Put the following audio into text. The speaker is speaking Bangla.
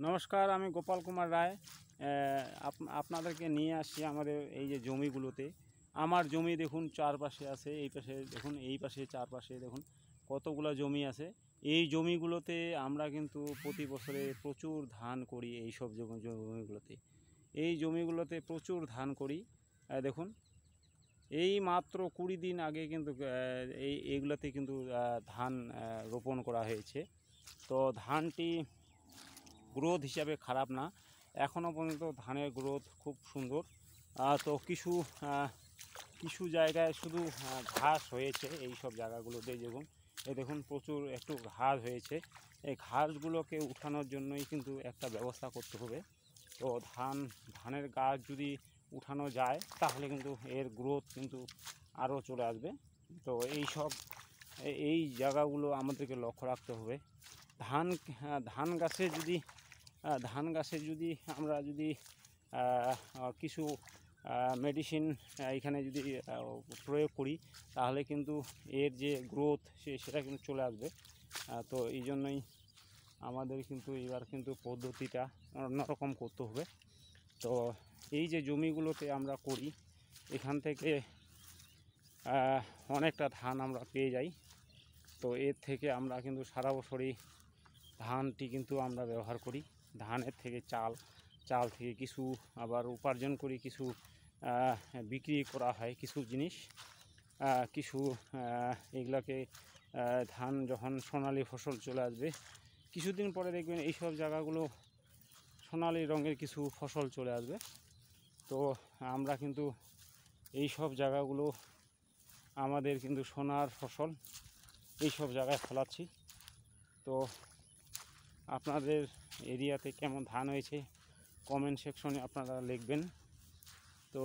নমস্কার, আমি গোপাল কুমার রায়। আপনাদেরকে নিয়ে আসছি আমাদের এই যে জমিগুলোতে। আমার জমি দেখুন চারপাশে আছে, এই পাশে দেখুন, এই পাশে চারপাশে দেখুন কতগুলো জমি আছে। এই জমিগুলোতে আমরা কিন্তু প্রতি বছরে প্রচুর ধান করি। এই সব জমিগুলোতে, এই জমিগুলোতে প্রচুর ধান করি। দেখুন, এই মাত্র 20 দিন আগে কিন্তু এইগুলোতে কিন্তু ধান রোপণ করা হয়েছে। তো ধানটি গ্রোথ হিসাবে খারাপ না, এখনও পর্যন্ত ধানের গ্রোথ খুব সুন্দর। তো কিছু জায়গায় শুধু ঘাস হয়েছে। এই সব জায়গাগুলোতে দেখুন প্রচুর একটু ঘাস হয়েছে। এই ঘাসগুলোকে উঠানোর জন্যই কিন্তু একটা ব্যবস্থা করতে হবে। তো ধানের গাছ যদি উঠানো যায় তাহলে কিন্তু এর গ্রোথ কিন্তু আরও চলে আসবে। তো এই জায়গাগুলো আমাদেরকে লক্ষ্য রাখতে হবে। ধান গাছে যদি আমরা কিছু মেডিসিন এখানে যদি প্রয়োগ করি তাহলে কিন্তু এর যে গ্রোথ সেটা কিন্তু চলে আসবে। তো এই জন্যই আমাদের কিন্তু এবার কিন্তু পদ্ধতিটা অন্যরকম করতে হবে। তো এই যে জমিগুলোতে আমরা করি, এখান থেকে অনেকটা ধান আমরা পেয়ে যাই। তো এর থেকে আমরা কিন্তু সারা বছরই ধানটি কিন্তু আমরা ব্যবহার করি। ধানের থেকে চাল থেকে কিছু আবার উপার্জন করি, কিছু বিক্রি করা হয় কিছু জিনিস। কিছু এগুলাকে ধান যখন সোনালি ফসল চলে আসবে, কিছুদিন পরে দেখবেন এইসব জায়গাগুলো সোনালি রঙের কিছু ফসল চলে আসবে। তো আমরা কিন্তু এই সব জায়গাগুলো আমাদের কিন্তু সোনার ফসল এই সব জায়গায় ফলাচ্ছি। তো আপনাদের এরিয়াতে কেমন ধান হয়েছে কমেন্ট সেকশনে আপনারা লিখবেন। তো